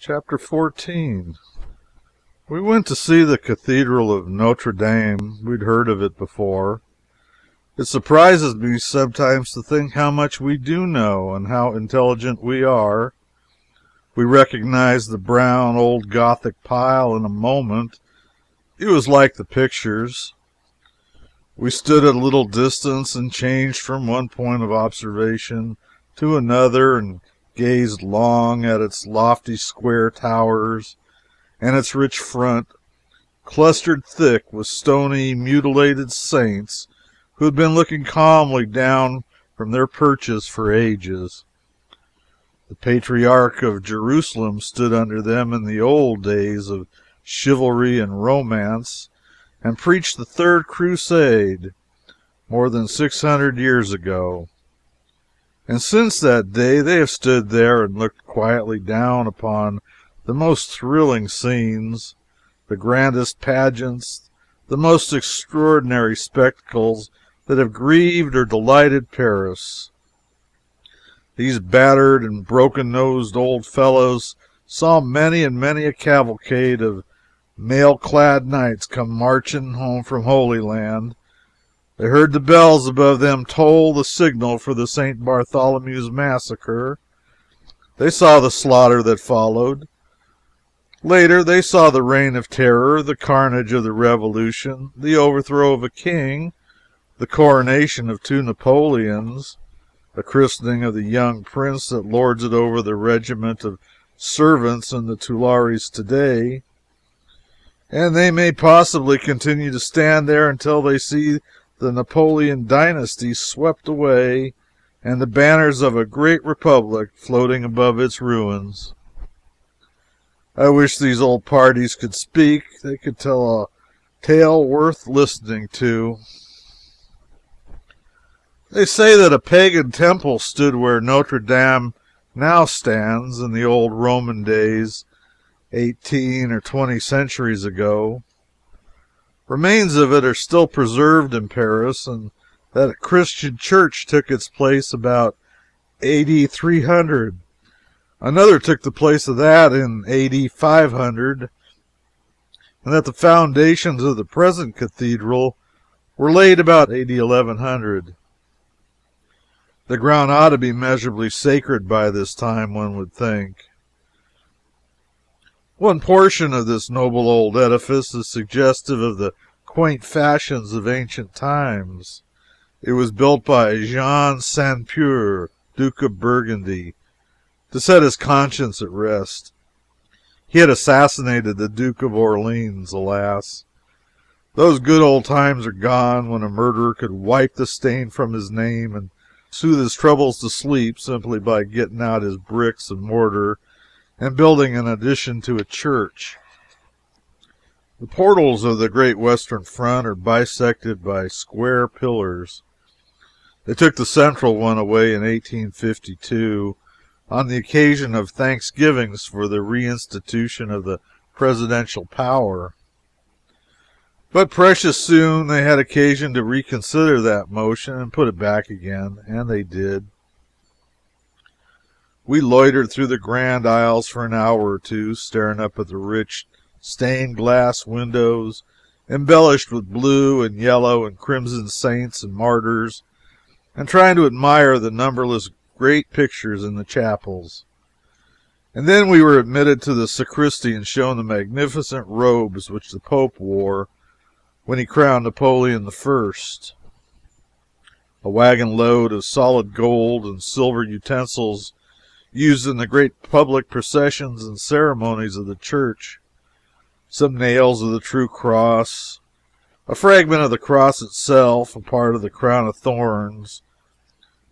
Chapter 14. We went to see the Cathedral of Notre-Dame. We'd heard of it before. It surprises me sometimes to think how much we do know and how intelligent we are. We recognized the brown old Gothic pile in a moment. It was like the pictures. We stood at a little distance and changed from one point of observation to another and gazed long at its lofty square towers and its rich front, clustered thick with stony, mutilated saints who had been looking calmly down from their perches for ages. The Patriarch of Jerusalem stood under them in the old days of chivalry and romance and preached the Third Crusade more than 600 years ago. And since that day they have stood there and looked quietly down upon the most thrilling scenes, the grandest pageants, the most extraordinary spectacles that have grieved or delighted Paris. These battered and broken-nosed old fellows saw many and many a cavalcade of mail-clad knights come marching home from Holy Land. They heard the bells above them toll the signal for the St. Bartholomew's massacre. They saw the slaughter that followed. Later they saw the reign of terror, the carnage of the Revolution, the overthrow of a king, the coronation of two Napoleons, the christening of the young prince that lords it over the regiment of servants in the Tuileries today. And they may possibly continue to stand there until they see the Napoleon dynasty swept away and the banners of a great republic floating above its ruins. I wish these old parties could speak. They could tell a tale worth listening to. They say that a pagan temple stood where Notre-Dame now stands in the old Roman days, 18 or 20 centuries ago. Remains of it are still preserved in Paris, and that a Christian church took its place about AD 300. Another took the place of that in AD 500, and that the foundations of the present cathedral were laid about AD 1100. The ground ought to be measurably sacred by this time, one would think. One portion of this noble old edifice is suggestive of the quaint fashions of ancient times. It was built by Jean Sanspeur, Duke of Burgundy, to set his conscience at rest. He had assassinated the Duke of Orleans, alas. Those good old times are gone when a murderer could wipe the stain from his name and soothe his troubles to sleep simply by getting out his bricks and mortar and building an addition to a church. The portals of the great western front are bisected by square pillars. They took the central one away in 1852 on the occasion of thanksgivings for the reinstitution of the presidential power. But precious soon they had occasion to reconsider that motion and put it back again, and they did. We loitered through the grand aisles for an hour or two, staring up at the rich stained glass windows, embellished with blue and yellow and crimson saints and martyrs, and trying to admire the numberless great pictures in the chapels. And then we were admitted to the sacristy and shown the magnificent robes which the Pope wore when he crowned Napoleon I. A wagon load of solid gold and silver utensils used in the great public processions and ceremonies of the church, some nails of the true cross, a fragment of the cross itself, a part of the crown of thorns.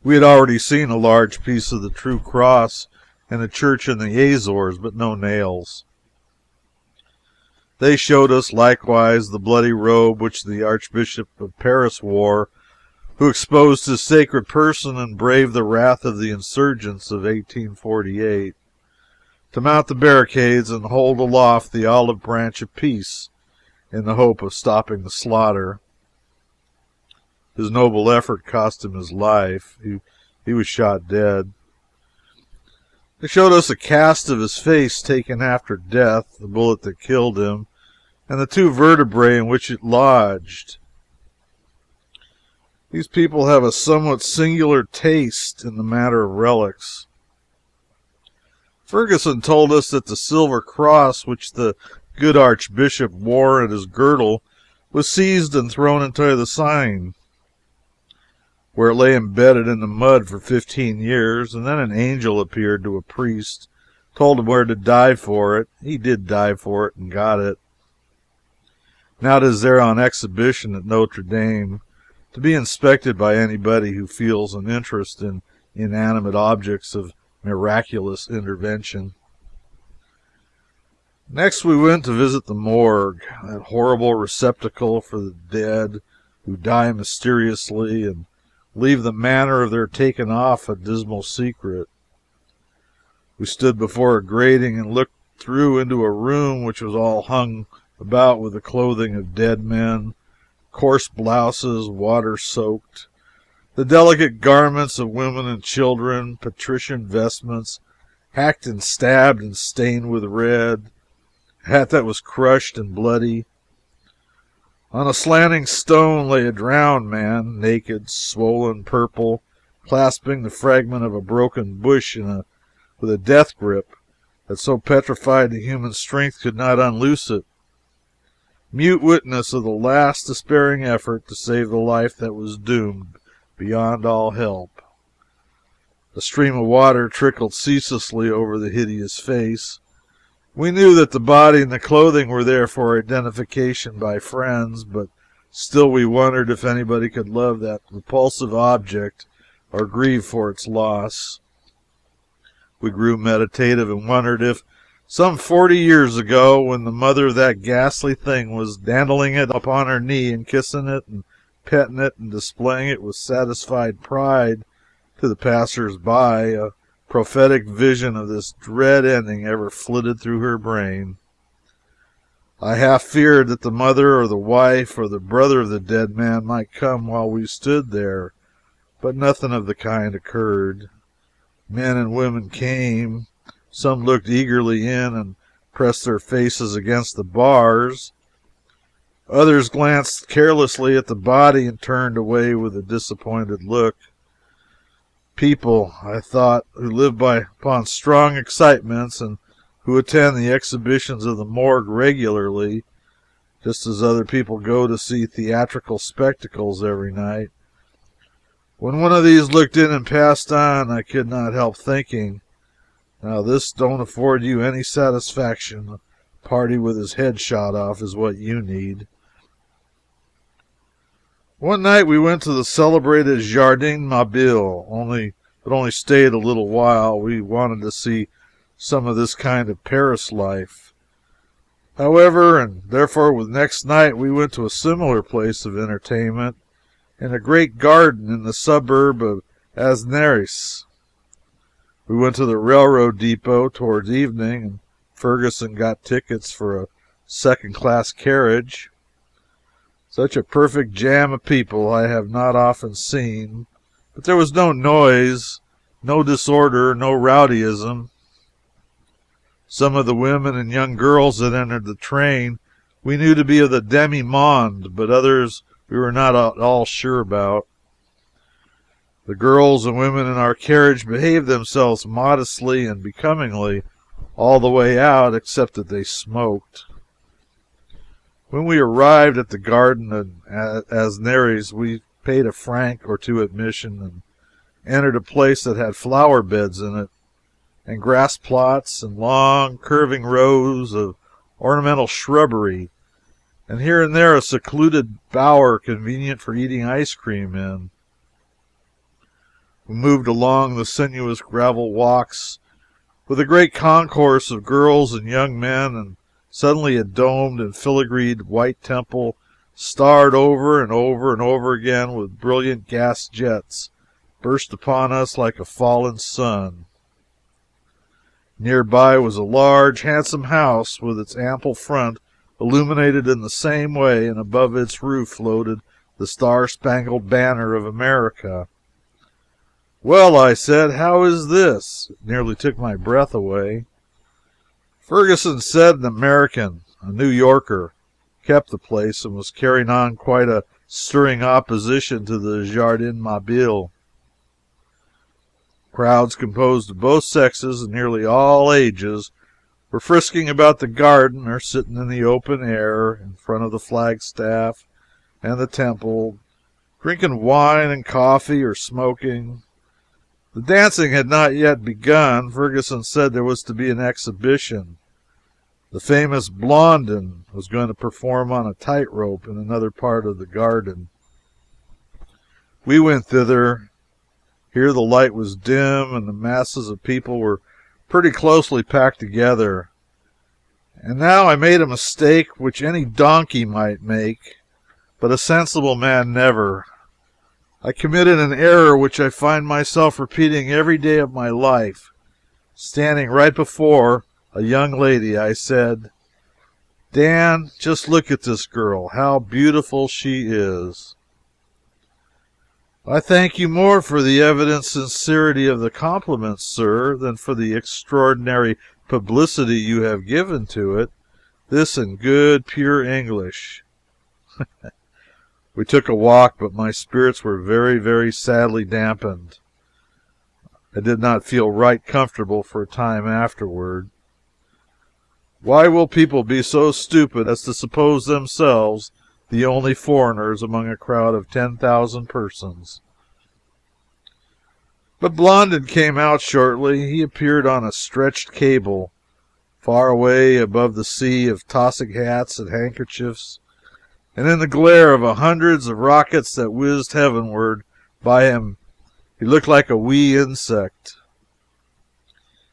We had already seen a large piece of the true cross in a church in the Azores, but no nails. They showed us likewise the bloody robe which the Archbishop of Paris wore, who exposed his sacred person and braved the wrath of the insurgents of 1848, to mount the barricades and hold aloft the olive branch of peace in the hope of stopping the slaughter. His noble effort cost him his life. He was shot dead. They showed us a cast of his face taken after death, the bullet that killed him, and the two vertebrae in which it lodged. These people have a somewhat singular taste in the matter of relics. Ferguson told us that the silver cross which the good Archbishop wore at his girdle was seized and thrown into the Seine, where it lay embedded in the mud for 15 years, and then an angel appeared to a priest, told him where to dive for it. He did dive for it and got it. Now it is there on exhibition at Notre-Dame, to be inspected by anybody who feels an interest in inanimate objects of miraculous intervention. Next we went to visit the Morgue, that horrible receptacle for the dead who die mysteriously and leave the manner of their taking off a dismal secret. We stood before a grating and looked through into a room which was all hung about with the clothing of dead men, coarse blouses, water-soaked, the delicate garments of women and children, patrician vestments, hacked and stabbed and stained with red, a hat that was crushed and bloody. On a slanting stone lay a drowned man, naked, swollen, purple, clasping the fragment of a broken bush with a death grip that so petrified the human strength could not unloose it. Mute witness of the last despairing effort to save the life that was doomed beyond all help. A stream of water trickled ceaselessly over the hideous face. We knew that the body and the clothing were there for identification by friends, but still we wondered if anybody could love that repulsive object or grieve for its loss. We grew meditative and wondered if, some 40 years ago, when the mother of that ghastly thing was dandling it upon her knee and kissing it and petting it and displaying it with satisfied pride to the passers-by, a prophetic vision of this dread ending ever flitted through her brain. I half feared that the mother or the wife or the brother of the dead man might come while we stood there, but nothing of the kind occurred. Men and women came. Some looked eagerly in and pressed their faces against the bars. Others glanced carelessly at the body and turned away with a disappointed look. People, I thought, who live upon strong excitements and who attend the exhibitions of the Morgue regularly, just as other people go to see theatrical spectacles every night. When one of these looked in and passed on, I could not help thinking, now this don't afford you any satisfaction. A party with his head shot off is what you need. One night we went to the celebrated Jardin Mobile, but only stayed a little while. We wanted to see some of this kind of Paris life. However, and therefore with next night we went to a similar place of entertainment in a great garden in the suburb of Asnieres. We went to the railroad depot towards evening, and Ferguson got tickets for a second-class carriage. Such a perfect jam of people I have not often seen, but there was no noise, no disorder, no rowdyism. Some of the women and young girls that entered the train we knew to be of the demi-monde, but others we were not at all sure about. The girls and women in our carriage behaved themselves modestly and becomingly all the way out, except that they smoked. When we arrived at the garden at Asnieres, we paid a franc or two admission and entered a place that had flower beds in it, and grass plots, and long curving rows of ornamental shrubbery, and here and there a secluded bower convenient for eating ice cream in. We moved along the sinuous gravel walks with a great concourse of girls and young men, and suddenly a domed and filigreed white temple, starred over and over and over again with brilliant gas jets, burst upon us like a fallen sun. Near by was a large, handsome house with its ample front illuminated in the same way, and above its roof floated the star-spangled banner of America. "Well," I said, "how is this?" It nearly took my breath away. Ferguson said an American, a New Yorker, kept the place and was carrying on quite a stirring opposition to the Jardin Mobile. Crowds composed of both sexes and nearly all ages were frisking about the garden or sitting in the open air in front of the flagstaff and the temple, drinking wine and coffee or smoking. The dancing had not yet begun. Ferguson said there was to be an exhibition. The famous Blondin was going to perform on a tightrope in another part of the garden. We went thither. Here the light was dim, and the masses of people were pretty closely packed together. And now I made a mistake which any donkey might make, but a sensible man never. I committed an error which I find myself repeating every day of my life. Standing right before a young lady, I said, "Dan, just look at this girl. How beautiful she is." "I thank you more for the evident sincerity of the compliment, sir, than for the extraordinary publicity you have given to it. This in good, pure English." We took a walk, but my spirits were very, very sadly dampened. I did not feel right comfortable for a time afterward. Why will people be so stupid as to suppose themselves the only foreigners among a crowd of 10,000 persons? But Blondin came out shortly. He appeared on a stretched cable, far away above the sea of tossing hats and handkerchiefs, and in the glare of hundreds of rockets that whizzed heavenward by him, he looked like a wee insect.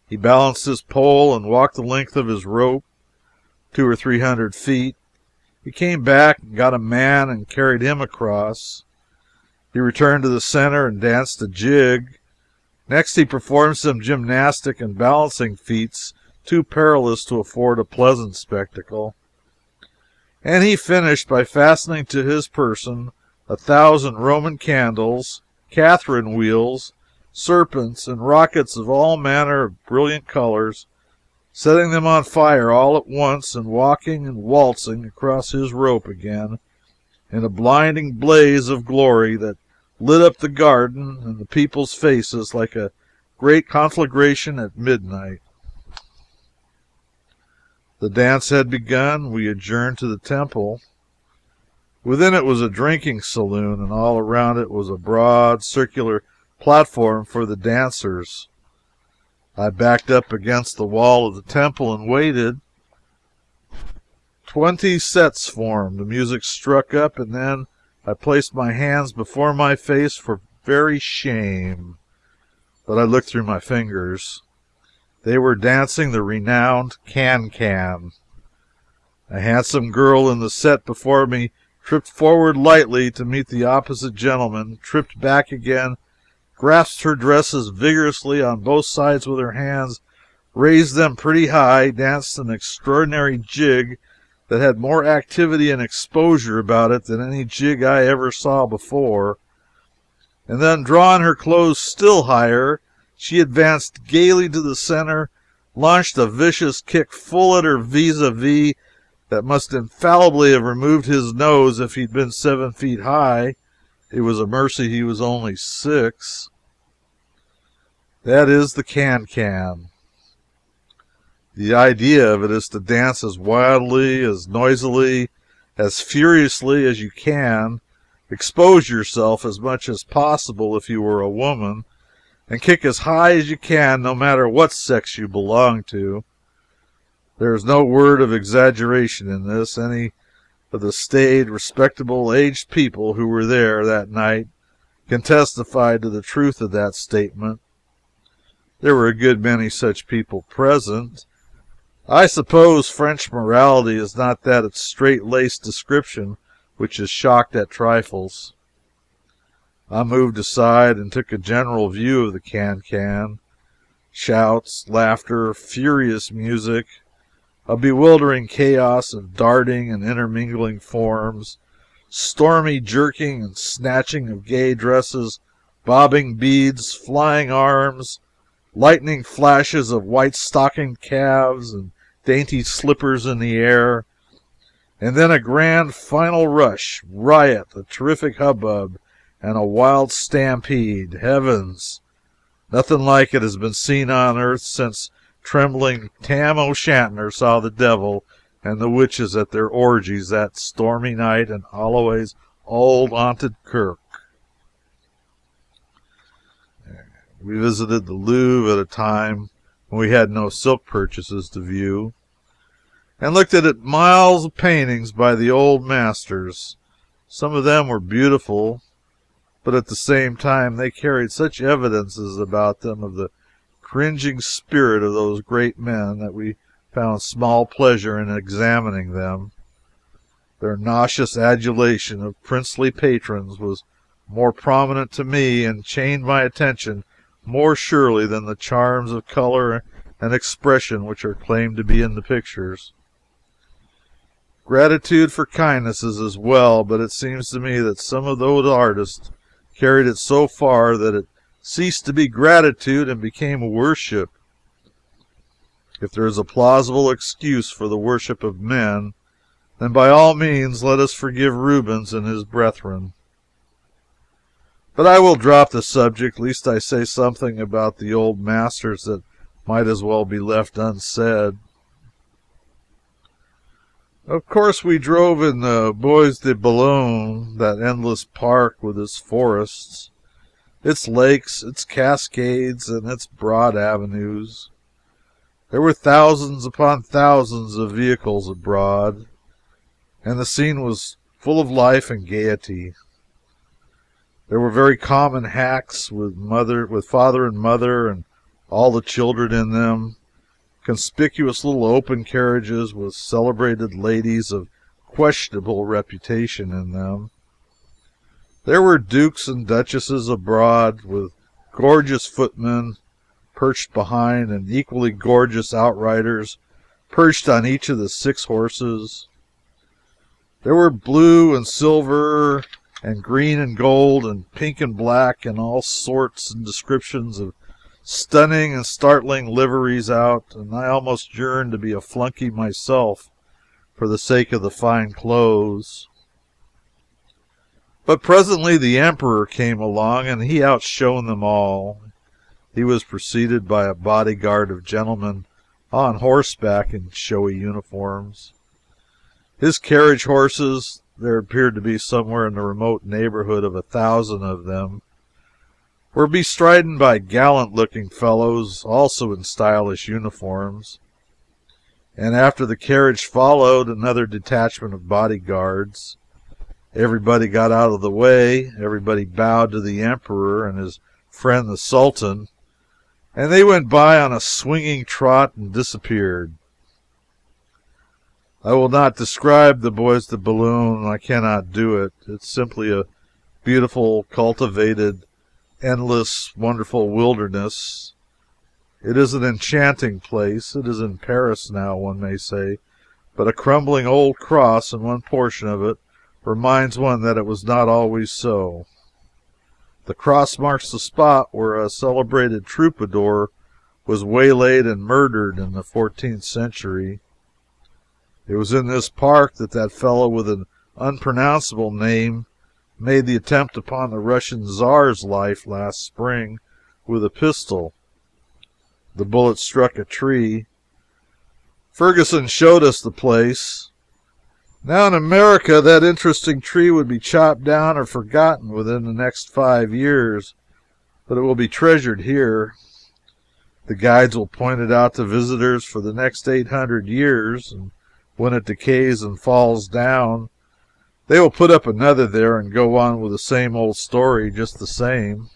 He balanced his pole and walked the length of his rope, 200 or 300 feet. He came back and got a man and carried him across. He returned to the center and danced a jig. Next he performed some gymnastic and balancing feats too perilous to afford a pleasant spectacle. And he finished by fastening to his person 1,000 Roman candles, Catherine wheels, serpents, and rockets of all manner of brilliant colors, setting them on fire all at once and walking and waltzing across his rope again in a blinding blaze of glory that lit up the garden and the people's faces like a great conflagration at midnight. The dance had begun. We adjourned to the temple. Within it was a drinking saloon, and all around it was a broad, circular platform for the dancers. I backed up against the wall of the temple and waited. 20 sets formed. The music struck up, and then I placed my hands before my face for very shame. But I looked through my fingers. They were dancing the renowned can-can. A handsome girl in the set before me tripped forward lightly to meet the opposite gentleman, tripped back again, grasped her dresses vigorously on both sides with her hands, raised them pretty high, danced an extraordinary jig that had more activity and exposure about it than any jig I ever saw before, and then, drawing her clothes still higher, she advanced gaily to the center, launched a vicious kick full at her vis-a-vis that must infallibly have removed his nose if he'd been 7 feet high. It was a mercy he was only 6. That is the can-can. The idea of it is to dance as wildly, as noisily, as furiously as you can, expose yourself as much as possible if you were a woman, and kick as high as you can, no matter what sex you belong to. There is no word of exaggeration in this. Any of the staid, respectable, aged people who were there that night can testify to the truth of that statement. There were a good many such people present. I suppose French morality is not that of straight-laced description which is shocked at trifles. I moved aside and took a general view of the can-can. Shouts, laughter, furious music, a bewildering chaos of darting and intermingling forms, stormy jerking and snatching of gay dresses, bobbing beads, flying arms, lightning flashes of white-stockinged calves and dainty slippers in the air, and then a grand final rush, riot, a terrific hubbub, and a wild stampede. Heavens! Nothing like it has been seen on earth since trembling Tam O'Shanter saw the devil and the witches at their orgies that stormy night in Holloway's old haunted kirk. We visited the Louvre at a time when we had no silk purchases to view, and looked at miles of paintings by the old masters. Some of them were beautiful, but at the same time they carried such evidences about them of the cringing spirit of those great men that we found small pleasure in examining them. Their nauseous adulation of princely patrons was more prominent to me and chained my attention more surely than the charms of color and expression which are claimed to be in the pictures. Gratitude for kindnesses is well, but it seems to me that some of those artists carried it so far that it ceased to be gratitude and became worship. If there is a plausible excuse for the worship of men, then by all means let us forgive Rubens and his brethren. But I will drop the subject, lest I say something about the old masters that might as well be left unsaid. Of course, we drove in the Bois de Boulogne, that endless park with its forests, its lakes, its cascades, and its broad avenues. There were thousands upon thousands of vehicles abroad, and the scene was full of life and gaiety. There were very common hacks with father and mother and all the children in them, conspicuous little open carriages with celebrated ladies of questionable reputation in them. There were dukes and duchesses abroad, with gorgeous footmen perched behind, and equally gorgeous outriders perched on each of the 6 horses. There were blue and silver and green and gold and pink and black and all sorts and descriptions of stunning and startling liveries out, and I almost yearned to be a flunky myself for the sake of the fine clothes. But presently the Emperor came along, and he outshone them all. He was preceded by a bodyguard of gentlemen on horseback in showy uniforms. His carriage horses, there appeared to be somewhere in the remote neighborhood of 1,000 of them, were bestridden by gallant-looking fellows, also in stylish uniforms, and after the carriage followed another detachment of bodyguards. Everybody got out of the way, everybody bowed to the Emperor and his friend the Sultan, and they went by on a swinging trot and disappeared. I will not describe the Bois de Boulogne. I cannot do it. It's simply a beautiful, cultivated, endless, wonderful wilderness. It is an enchanting place. It is in Paris now, one may say, but a crumbling old cross in one portion of it reminds one that it was not always so. The cross marks the spot where a celebrated troubadour was waylaid and murdered in the 14th century. It was in this park that fellow with an unpronounceable name made the attempt upon the Russian Czar's life last spring with a pistol. The bullet struck a tree. Ferguson showed us the place. Now in America that interesting tree would be chopped down or forgotten within the next 5 years, but it will be treasured here. The guides will point it out to visitors for the next 800 years, and when it decays and falls down, they will put up another there and go on with the same old story just the same.